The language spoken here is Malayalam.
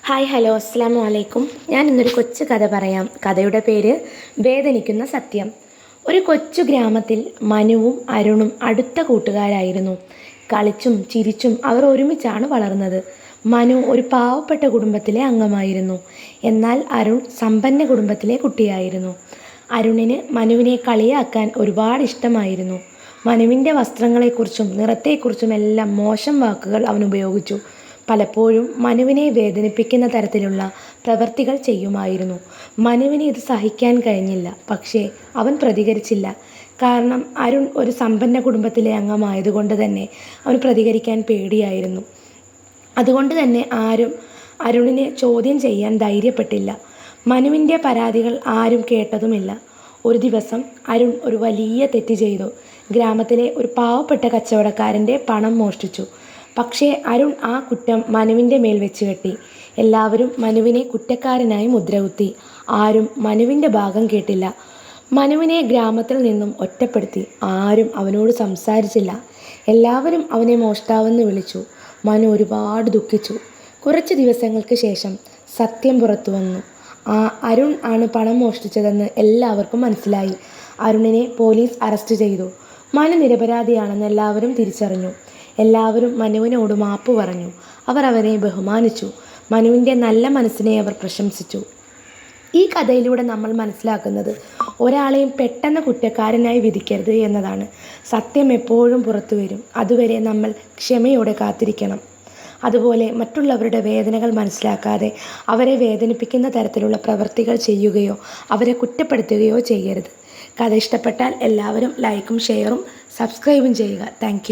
ഹലോ, അസ്സലാമു അലൈക്കും. ഞാൻ ഇന്നൊരു കൊച്ചു കഥ പറയാം. കഥയുടെ പേര് വേദനിക്കുന്ന സത്യം. ഒരു കൊച്ചു ഗ്രാമത്തിൽ മനുവും അരുണും അടുത്ത കൂട്ടുകാരായിരുന്നു. കളിച്ചും ചിരിച്ചും അവർ ഒരുമിച്ചാണ് വളർന്നത്. മനു ഒരു പാവപ്പെട്ട കുടുംബത്തിലെ അംഗമായിരുന്നു. എന്നാൽ അരുൺ സമ്പന്ന കുടുംബത്തിലെ കുട്ടിയായിരുന്നു. അരുണിന് മനുവിനെ കളിയാക്കാൻ ഒരുപാട് ഇഷ്ടമായിരുന്നു. മനുവിൻ്റെ വസ്ത്രങ്ങളെക്കുറിച്ചും നിറത്തെക്കുറിച്ചും എല്ലാം മോശം വാക്കുകൾ അവൻ ഉപയോഗിച്ചു. പലപ്പോഴും മനുവിനെ വേദനിപ്പിക്കുന്ന തരത്തിലുള്ള പ്രവൃത്തികൾ ചെയ്യുമായിരുന്നു. മനുവിന് ഇത് സഹിക്കാൻ കഴിഞ്ഞില്ല. പക്ഷേ അവൻ പ്രതികരിച്ചില്ല. കാരണം അരുൺ ഒരു സമ്പന്ന കുടുംബത്തിലെ അംഗമായതുകൊണ്ട് തന്നെ അവന് പ്രതികരിക്കാൻ പേടിയായിരുന്നു. അതുകൊണ്ട് തന്നെ ആരും അരുണിനെ ചോദ്യം ചെയ്യാൻ ധൈര്യപ്പെട്ടില്ല. മനുവിൻ്റെ പരാതികൾ ആരും കേട്ടതുമില്ല. ഒരു ദിവസം അരുൺ ഒരു വലിയ തെറ്റ് ചെയ്തു. ഗ്രാമത്തിലെ ഒരു പാവപ്പെട്ട കച്ചവടക്കാരൻ്റെ പണം മോഷ്ടിച്ചു. പക്ഷേ അരുൺ ആ കുറ്റം മനുവിൻ്റെ മേൽ വെച്ച് കെട്ടി. എല്ലാവരും മനുവിനെ കുറ്റക്കാരനായി മുദ്രകുത്തി. ആരും മനുവിൻ്റെ ഭാഗം കേട്ടില്ല. മനുവിനെ ഗ്രാമത്തിൽ നിന്നും ഒറ്റപ്പെടുത്തി. ആരും അവനോട് സംസാരിച്ചില്ല. എല്ലാവരും അവനെ മോഷ്ടാവെന്ന് വിളിച്ചു. മനു ഒരുപാട് ദുഃഖിച്ചു. കുറച്ച് ദിവസങ്ങൾക്ക് ശേഷം സത്യം പുറത്തു വന്നു. അരുൺ ആണ് പണം മോഷ്ടിച്ചതെന്ന് എല്ലാവർക്കും മനസ്സിലായി. അരുണിനെ പോലീസ് അറസ്റ്റ് ചെയ്തു. മനു നിരപരാധിയാണെന്ന് എല്ലാവരും തിരിച്ചറിഞ്ഞു. എല്ലാവരും മനുവിനോട് മാപ്പ് പറഞ്ഞു. അവർ അവനെ ബഹുമാനിച്ചു. മനുവിൻ്റെ നല്ല മനസ്സിനെ അവർ പ്രശംസിച്ചു. ഈ കഥയിലൂടെ നമ്മൾ മനസ്സിലാക്കുന്നത് ഒരാളെയും പെട്ടെന്ന് കുറ്റക്കാരനായി വിധിക്കരുത് എന്നതാണ്. സത്യം എപ്പോഴും പുറത്തു വരും. അതുവരെ നമ്മൾ ക്ഷമയോടെ കാത്തിരിക്കണം. അതുപോലെ മറ്റുള്ളവരുടെ വേദനകൾ മനസ്സിലാക്കാതെ അവരെ വേദനിപ്പിക്കുന്ന തരത്തിലുള്ള പ്രവൃത്തികൾ ചെയ്യുകയോ അവരെ കുറ്റപ്പെടുത്തുകയോ ചെയ്യരുത്. കഥ ഇഷ്ടപ്പെട്ടാൽ എല്ലാവരും ലൈക്കും ഷെയറും സബ്സ്ക്രൈബും ചെയ്യുക. താങ്ക്